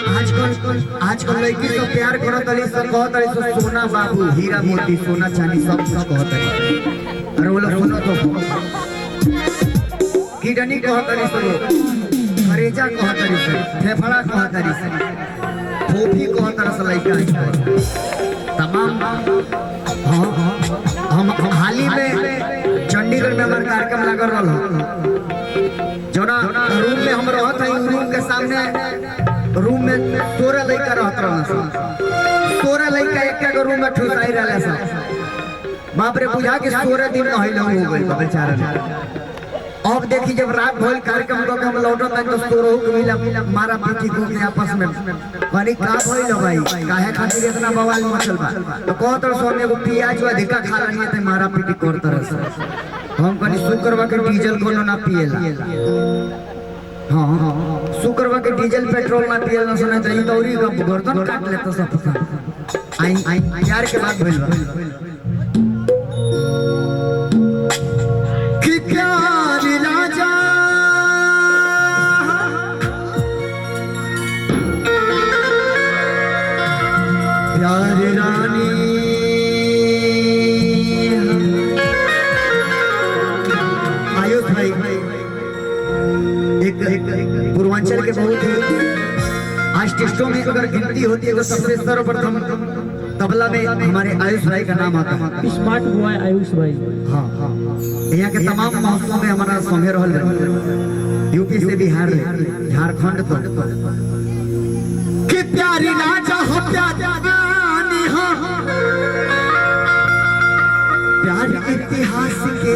आजकल लड़की सब प्यार करत रही सब कहत रही सब सोना बाबू हीरा मोती सोना चांदी सब कुछ कहत रही अरे वो लोग सुनो तो किडनी कहत रही सब करेजा कहत रही सब फेफड़ा कहत रही सब फोफी कहत रही सब लड़का तमाम हम हाल ही में चंडीगढ़ में हमारा कार्यक्रम लागल रहा जो ना रूम में हम रहत हई रूम के सामने रूम में 16 लड़का रहत रहल 16 लड़का एक रूम में ठुसाई रहले सब बाप रे बुझा के 16 दिन नहैल हो गइल बेचारा अब देखी जब रात भइल कार्यक्रम को हम लौटत तक तो 16 को मिला मारा पीटी को के आपस में कनी का भइल भाई काहे खातिर इतना बवाल मचल बा तो कहत सोने एगो प्याज अधिका खा रही है मारा पीटी करत रह हम कनी शुक्रवा के डीजल कोनो ना पिएला हां शुक्रवा के डीजल पेट्रोल ना पिएला सुना चाहिए दौरी का गर्दन काट लेता सब आई यार के बात भइल बा कि प्यार राजा प्यार रानी आयुष भाई एक पूर्वांचल के बहुत ही आर्टिस्टों में अगर गिनती होती है तो सबसे सर्वप्रथम तबला में हमारे आयुष भाई का नाम आता है स्मार्ट बॉय आयुष भाई हाँ यहाँ के तमाम महोत्सव में हमारा संगे रहल यूपी से बिहार झारखंड तो कि प्यारी राजा हो प्यारी हो प्यार इतिहास के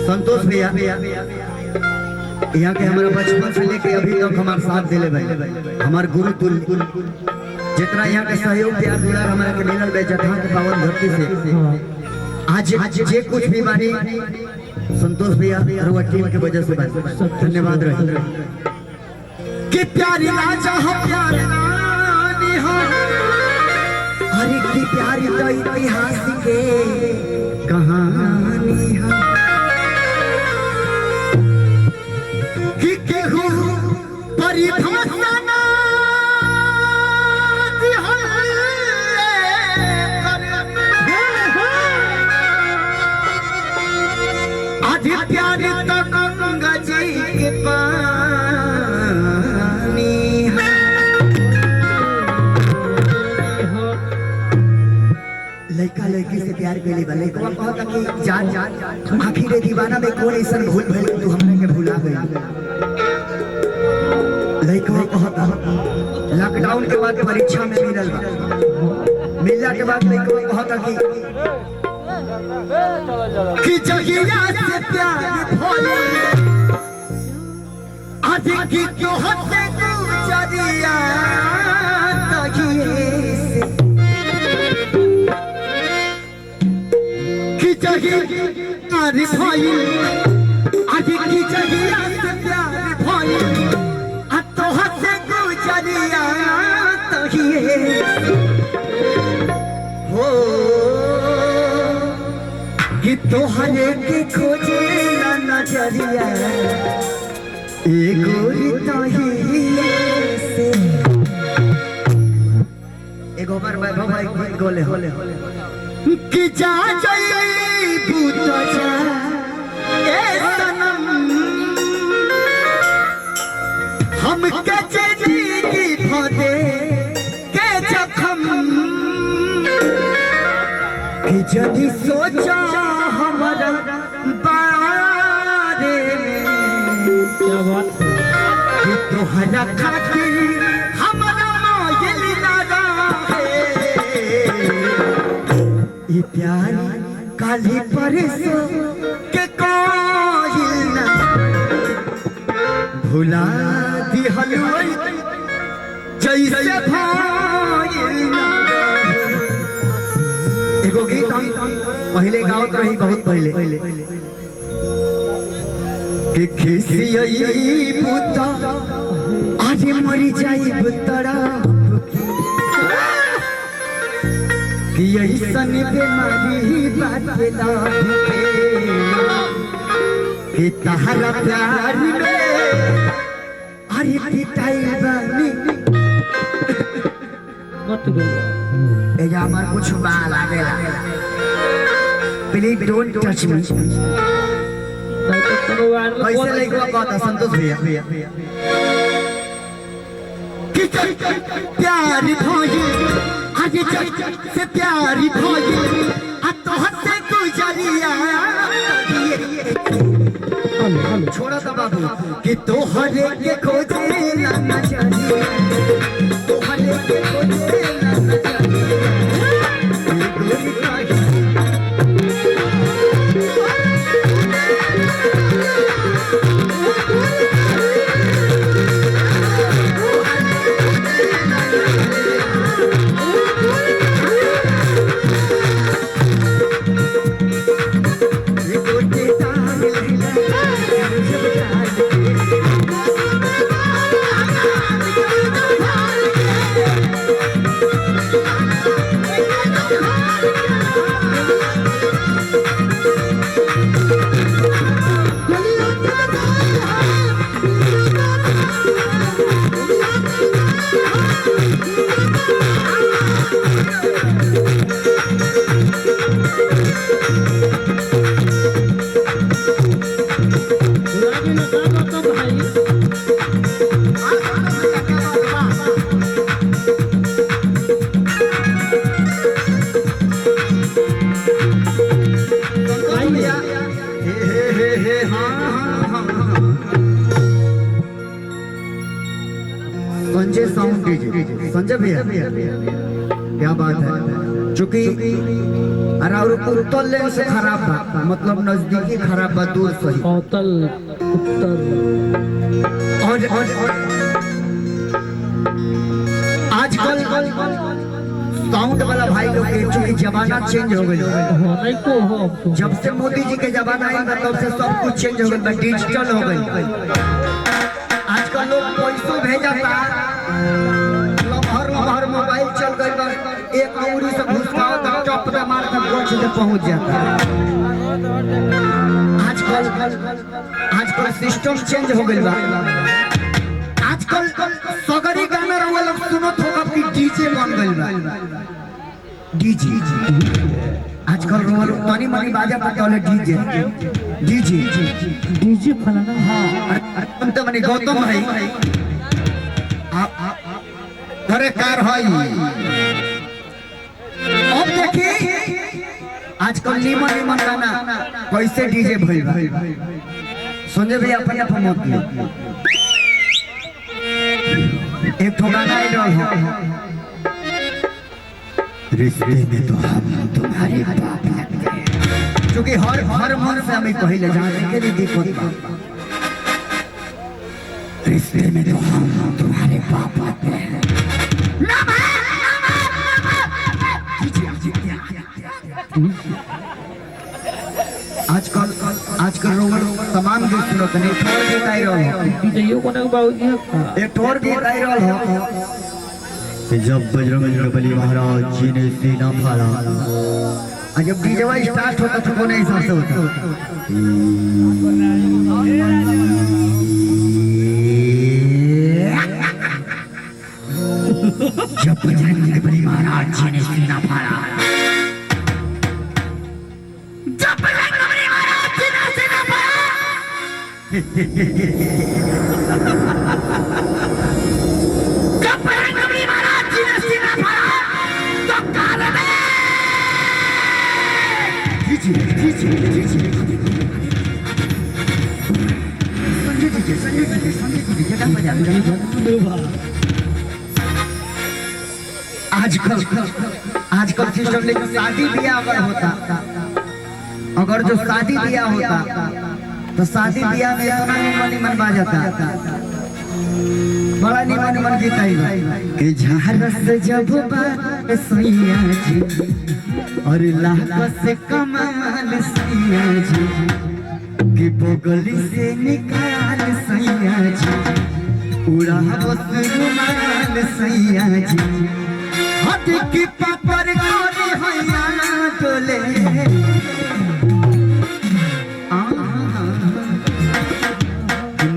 संतोष भैया यहाँ के हमारा बचपन से लेके अभी तक हमारे साथ दिले भाई हमारे गुरु तुल जितना यहाँ का सहयोग प्यार दुलार हमारा के मिलल बे जगह के पावन धरती से आज जे कुछ भी बानी संतोष भैया और टीम की वजह से धन्यवाद रहे कि प्यारी राजा हो प्यारी रानी हो हर की प्यारी तो इतिहास के कहानी है कि केहू परिभाषा ना आज प्यार तो गंगा जी के पानी है लड़का लड़की से प्यार के लिए लड़का कहता कि जान जान आखिर दीवाना में कौन ऐसा भूल भइल तू हमने के भुला गई लड़का कहता लॉकडाउन के बाद परीक्षा में मिलल बा मिलला के बाद लड़का कहता कि जगिया से प्यार भोले आज की क्यों हंसे तू जरिया तगिए से कि जगिया रे भाई आज की जगिया से प्यार भोले आ तो हंसे तू जरिया तगिए हो कि तोहरे के खोजे ना नजरिया एगो बार भाई गोले होले कि जा जाई बूता जा ए सनम हम के जिंदगी भदे के जखम कि जदी सोचा हमारा बारे में क्या बात है कि तोहरा खातिर हमारा मोयल ना रहे ये प्यार काली परसों के कोयल ना भुला दी हलवाई जैसे भाईल ना एगो गीत हम पहले गावत रही बहुत पहले कि खिसियई पुता आज मरी जाई बुतड़ा कि ऐसन बीमारी बातेला कि तहरा प्यार में अरे पिटाई बानी मत बोलो ए हमार कुछ बाल आवेला प्लीज डोंट टच मी कैसे लइका कहता संतोष भैया कि प्यार भोजी आज से प्यार भोजी आ तोहर से गुजरिया छोड़ा था बाबू कि तोहरे के खोजे ना नजरिया तोहरे के खोजे ना नजरिया संजय साउंड डीजे संजय भैया क्या बात है चूंकि उत्तर लेन से खराब बा मतलब नजदीकी खराब बा दूर सही उत्तर और आजकल साउंड वाला भाई लोग के चूंकि जमाना चेंज हो गई जब से मोदी जी के जमाना आएगा तब से सब कुछ चेंज हो गया डिजिटल हो गई आजकल लोग पैसों भेजता हर मोबाइल चल गई एक अंगुली से घुसकाओ तो टॉप पे मार कर गोच से पहुंच जाता आजकल सिस्टम चेंज हो गई बा आजकल सगरी गाना रहुआ लोग सुनो तो कि डीजे बन गई बा डीजे आजकल रोल मनी मनी बाजा पता वाले डीजे डीजे फलाना हाँ अंत मनी गौतम भाई आप घरे कार है अब देखिए आजकल निमन गाना कैसे डीजे भइल संजय भैया अपने आप मत लियो एक तो गाना आई रहा रिश्ते में तो हम तुम्हारे बाप लगते हैं क्योंकि हर मन से हमें पहले जाने के लिए दिक्कत बा रिश्ते में तो हम तुम्हारे बाप लगते हैं आजकल रोमन तमाम जो सुनो तने ठोर गीत आई रहल डीजे कोने बाबूजी एक ठोर गीत आई रहल कि जब बजरंगबली महाराज जी ने सीना फाड़ा जब डीजे स्टार्ट होता तो कौन हिसाब से होता जब बजरंगबली महाराज जी ने सीना फाड़ा जब बजरंगबली महाराज जी ने सीना फाड़ा तो काले में आजकल सिस्टम लेकिन शादी ब्याह अगर होता अगर जो शादी ब्याह होता तो शादी ब्याह में इतना निमन बाजाता बड़ा निमन गीत आई कि झारस जब सैया जी और लागत कमाल सैया जी कि बगली से निकाल सैया जी उड़ा बस रुमाल सैया जी हट की पापर गोरी हैया डोले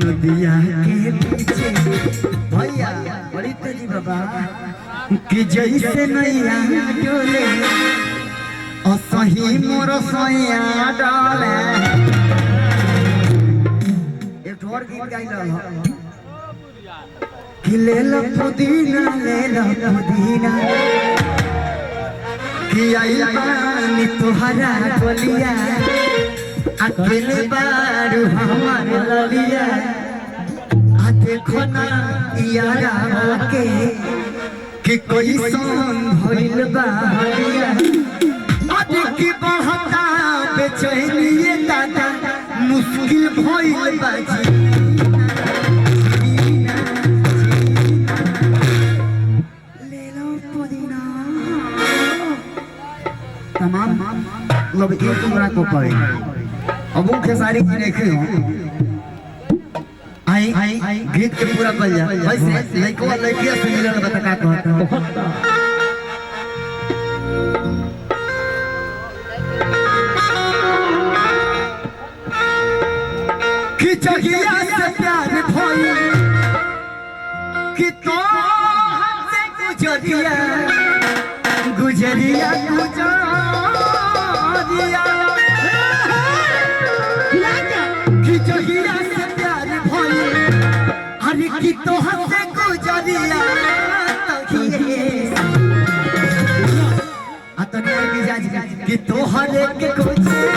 नदिया के पीछे भैया बड़ी तेजी बाबा कि जैसे नैया डोले असही मोर सैया डाले एक और गीत गाइल कि ले लो पुदीना कि आई पानी तुहरा गोलिया अकेले बारू हमार ललिया आ देखो ना यारा के कि कोई सोन भइल बालिया आ देखी बहुता बेचैनिए दादा मुश्किल भइल बाजी ले लो पुदीना तमाम लोग एक हमरा को पड़े अब उनके सारी देखे हो आई गीत के पूरा बन जा वैसे लइकवा लइकिया से मिलल बता का कहता कि जगिया से प्यार भइल कि तो हमसे गुजरिया गुजरिया जहिया से प्यार भइल हर की तो हमसे गुजरिया अतने मिजाज कि तो हर एक गुजरिया